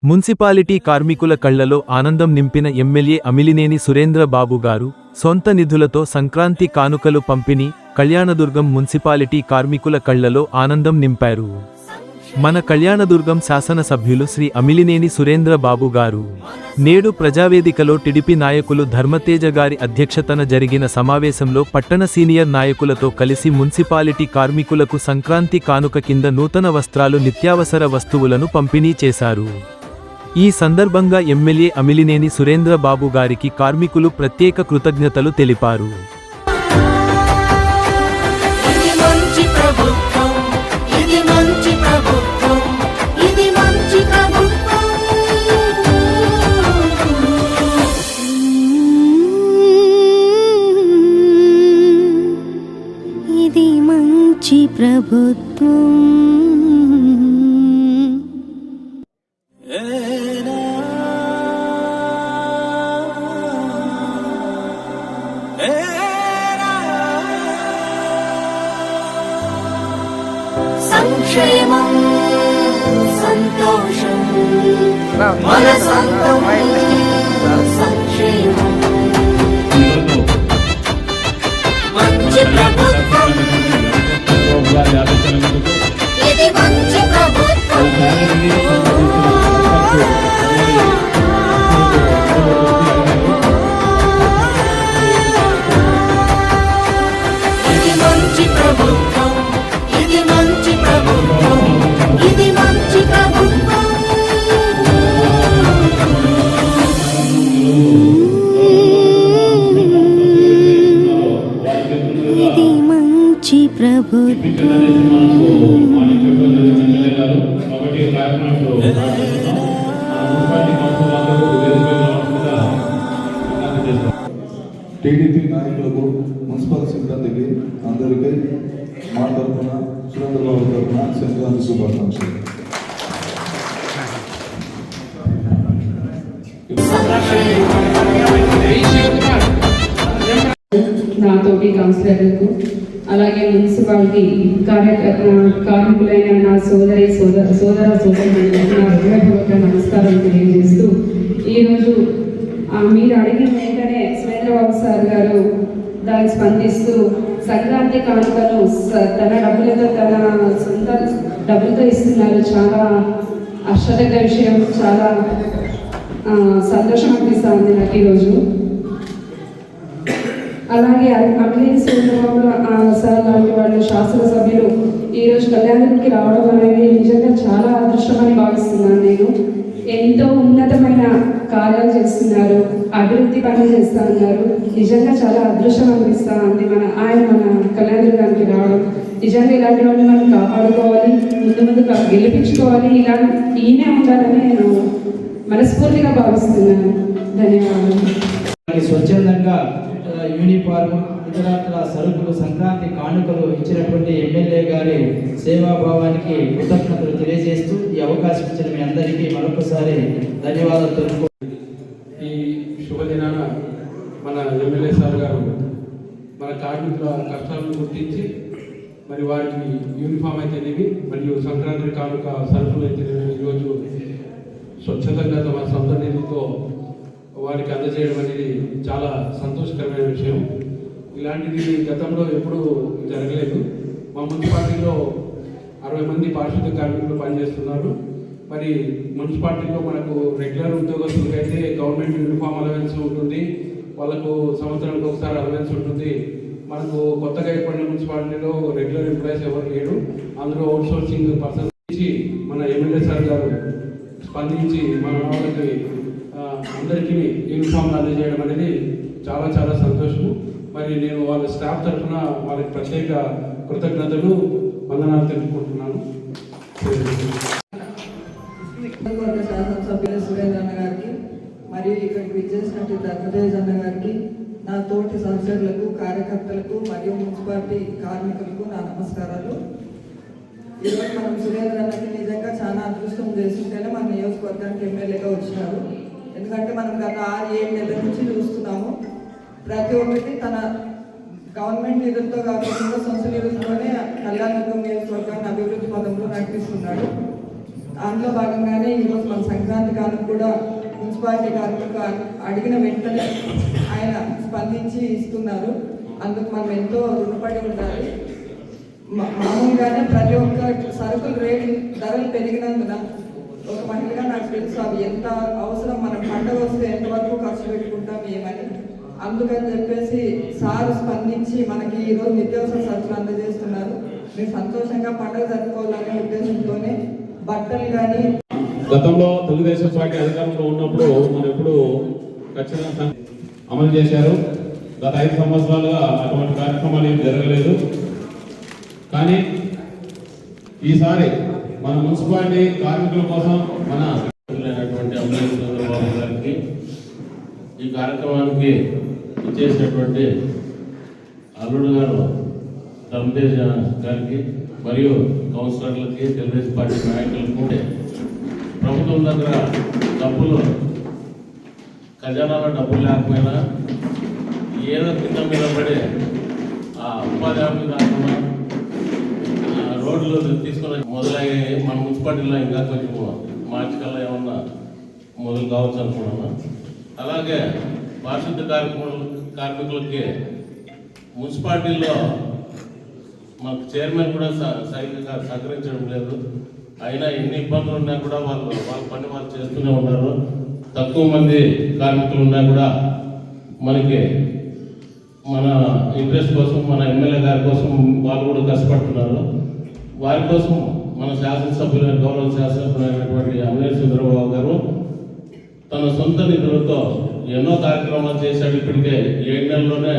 Municipality కార్మికుల కళ్లలో ఆనందం నింపిన ఎమ్మెల్యే అమిలినేని సురేంద్ర బాబు గారు సొంత నిధులతో సంక్రాంతి కానుకలు పంపిణీ కళ్యాణదుర్గం మున్సిపాలిటీ కార్మికుల కళ్లలో ఆనందం నింపారు. మన కళ్యాణదుర్గం శాసనసభ్యులు శ్రీ అమిలినేని సురేంద్ర బాబు గారు నేడు ప్రజావేదికలో టిడిపి నాయకులు ధర్మతేజ గారి అధ్యక్షతన జరిగిన సమావేశంలో పట్టణ సీనియర్ నాయకులతో కలిసి మున్సిపాలిటీ కార్మికులకు సంక్రాంతి కానుక కింద నూతన వస్త్రాలు నిత్యావసర వస్తువులను పంపిణీ చేశారు. ఈ సందర్భంగా ఎమ్మెల్యే అమిలినేని సురేంద్ర బాబు గారికి కార్మికులు ప్రత్యేక కృతజ్ఞతలు తెలిపారు. ఇది మంచి ప్రభుత్వం. సంక్షేమం సంతోషం మన సొంతం సంక్షేమం మంచి ప్రభుత్వం ఇది మంచి ప్రభుత్వం ఇది మంచి ప్రభుత్వం ఇది మంచి ప్రభుత్వం ఇది మంచి ప్రభుత్వం ఇది మంచి ప్రభుత్వం. టీడీపీ నాయకులకు మున్సిపల్ సిబ్బందికి అందరికీ మా తరఫున సురేంద్రబాబు తరఫున సంక్రాంతి శుభాకాంక్షలు. నాతోటి కౌన్సిలర్లకు అలాగే మున్సిపాలిటీ కార్మికులైన నా సోదరులకు నా హృదయపూర్వక నమస్కారం తెలియజేస్తూ ఈరోజు మీరు అడిగిన వెంటనే సురేంద్రబాబు సార్ గారు దానికి స్పందిస్తూ సంక్రాంతి కానుకలు తన డబ్బులతో తన సొంత డబ్బులతో ఇస్తున్నారు. చాలా హర్షదగ్గ విషయం, చాలా సంతోషం అనిపిస్తుంది నాకు ఈరోజు. అలాగే అమిలినేని సురేంద్రబాబు సార్ లాంటి వాళ్ళు శాసనసభ్యులు ఈరోజు కళ్యాణానికి రావడం అనేది నిజంగా చాలా అదృష్టమని భావిస్తున్నాను నేను. ఎంతో ఉన్నతమైన కార్యాలు చేస్తున్నారు, అభివృద్ధి పనులు చేస్తూ ఉన్నారు. నిజంగా చాలా అదృష్టం అనిపిస్తూ ఉంది ఆయన మన కళ్యాణదుర్గానికి రావడం. నిజంగా ఇలాంటి వాళ్ళు మనం కాపాడుకోవాలి, ముందు గెలిపించుకోవాలి, ఈయనే ఉండాలని నేను మనస్ఫూర్తిగా భావిస్తున్నాను. ధన్యవాదాలు. స్వచ్ఛందంగా యూనిఫార్మ్ ఇతర సరుకులు సంక్రాంతి కానుకలు ఇచ్చినటువంటి ఎమ్మెల్యే గారి సేవాభావానికి కృతజ్ఞతలు తెలియజేస్తూ ఈ అవకాశం ఇచ్చిన మీ అందరికీ మరొకసారి ధన్యవాదాలు తెలుపు. ఈ శుభదినాన మన ఎమ్మెల్యే సార్ గారు మన కార్మికుల కష్టాలను గుర్తించి మరి వారికి యూనిఫామ్ అయితేనేవి మరియు సంక్రాంతి కానుక సరుకులు అయితేనేవి ఈరోజు స్వచ్ఛందంగా తమ సొంత నిధితో వారికి అందజేయడం అనేది చాలా సంతోషకరమైన విషయం. ఇలాంటిది గతంలో ఎప్పుడూ జరగలేదు. మా మున్సిపాలిటీలో 60 మంది పారిశుద్ధ్య కార్మికులు పనిచేస్తున్నారు. మరి మున్సిపాలిటీలో మనకు రెగ్యులర్ ఉద్యోగస్తులకైతే గవర్నమెంట్ యూనిఫామ్ అలవెన్స్ ఉంటుంది, వాళ్ళకు సంవత్సరానికి ఒకసారి అలవెన్స్ ఉంటుంది. మనకు కొత్తగా ఏర్పడిన మున్సిపాలిటీలో రెగ్యులర్ ఎంప్లాయీస్ ఎవరు లేరు. అందులో అవుట్ సోర్సింగ్ పర్సన్ నుంచి మన ఎమ్మెల్యే సార్ గారు స్పందించి మన వాళ్ళకి అందరికీ యూనిఫామ్లు అందజేయడం అనేది చాలా చాలా సంతోషము. మరి నేను వాళ్ళ స్టాఫ్ తరఫున వాళ్ళకి ప్రత్యేక కృతజ్ఞతలు వందనాలు తెలుపుకుంటున్నాను. శాసనసభ్యులు సురేంద్ర అన్న గారికి మరియు ఇక్కడికి విచ్చేసినట్టు ధర్మతేజ అన్న గారికి, నా తోటి సహచరులకు, కార్యకర్తలకు మరియు మున్సిపాలిటీ కార్మికులకు నా నమస్కారాలు. ఈరోజు మనం సురేంద్ర అన్నకి నిజంగా చాలా అదృష్టం చేసుకుంటేనే మన నియోజకవర్గానికి ఎమ్మెల్యేగా వచ్చినారు. ఎందుకంటే మనం గత 6-7 నెలల నుంచి చూస్తున్నాము, ప్రతి ఒక్కటి తన గవర్నమెంట్ నిధులతో కాకుండా సొంత నిధులతోనే కళ్యాణదుర్గం నియోజకవర్గాన్ని అభివృద్ధి పదంలో నడిపిస్తున్నాడు. అందులో భాగంగానే ఈరోజు మన సంక్రాంతి కానుక కూడా మున్సిపాలిటీ కార్మికులు అడిగిన వెంటనే ఆయన స్పందించి ఇస్తున్నారు. అందుకు మనం ఎంతో రుణపడి ఉండాలి. మామూలుగానే ప్రతి ఒక్క సరుకుల ధరలు పెరిగినందున ఒక మహిళగా నాకు తెలుసు అవి ఎంత అవసరం, మనం పండుగ వస్తే ఎంతవరకు ఖర్చు పెట్టుకుంటాం ఏమని. అందుకని చెప్పేసి సార్ స్పందించి మనకి ఈరోజు నిత్యావసర సరుకులు అందజేస్తున్నారు. మీరు సంతోషంగా పండుగ జరుపుకోవాలనే ఉద్దేశంతోనే బట్టలు కానీ. గతంలో తెలుగుదేశం పార్టీ అధికారంలో ఉన్నప్పుడు మనం ఎప్పుడు ఖచ్చితంగా అమలు చేశారు. గత 5 సంవత్సరాలుగా అటువంటి కార్యక్రమాలు ఏం జరగలేదు. కానీ ఈసారి మన మున్సిపాలిటీ కార్మికుల కోసం మన చంద్రబాబు గారికి ఈ కార్యక్రమానికి ఇచ్చేసినటువంటి అల్లుడు గారు రమేష్ గారికి మరియు కౌన్సిలర్లకి తెలుగుదేశం పార్టీ నాయకులకు ప్రభుత్వం దగ్గర డబ్బులు ఖజానాలో డబ్బులు లేకపోయినా ఏదో కింద మీద పడి ఆ ఉపాధి హామీ కాకుండా రోడ్లు తీసుకొని మొదలయ్యి మన మున్సిపాలిటీలో ఇంకా కొంచెం మార్చి కల్లా ఏమన్నా మొదలు కావచ్చు అనుకున్నాను. అలాగే పారిశుద్ధ కార్మికులకి మున్సిపాలిటీలో మాకు చైర్మన్ కూడా సరిగ్గా సహకరించడం లేదు. అయినా ఎన్ని ఇబ్బందులు ఉన్నా కూడా వాళ్ళ పని వాళ్ళు చేస్తూనే ఉన్నారు. తక్కువ మంది కార్మికులు ఉన్నా కూడా మనకి మన ఇంట్రెస్ట్ కోసం, మన ఎమ్మెల్యే గారి కోసం వాళ్ళు కూడా కష్టపడుతున్నారు. వారి కోసం మన శాసనసభ్యులు, గౌరవ శాసనసభ్యులైనటువంటి అమలేష్ చంద్రబాబు గారు తన సొంత నిధులతో ఎన్నో కార్యక్రమాలు చేశాడు. ఇప్పటికే 7 నెలల్లోనే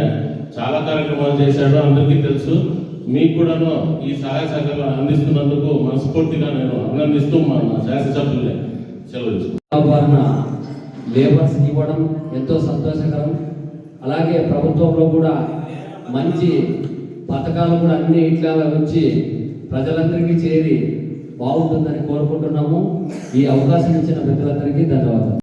చాలా కార్యక్రమాలు చేశాడు, అందరికీ తెలుసు. మీకు కూడాను ఈ సహాయ సహకారాలు అందిస్తున్నందుకు మనస్ఫూర్తిగా నేను అభినందిస్తూ మన శాసనసభ్యులే సెలవు తీసుకుంటాను. లేబర్స్కి ఇవ్వడం ఎంతో సంతోషకరం. అలాగే ప్రభుత్వంలో కూడా మంచి పథకాలు కూడా అన్ని ఇట్లా వచ్చి ప్రజలందరికీ చేరి బాగుంటుందని కోరుకుంటున్నాము. ఈ అవకాశం ఇచ్చిన పెద్దలందరికీ ధన్యవాదాలు.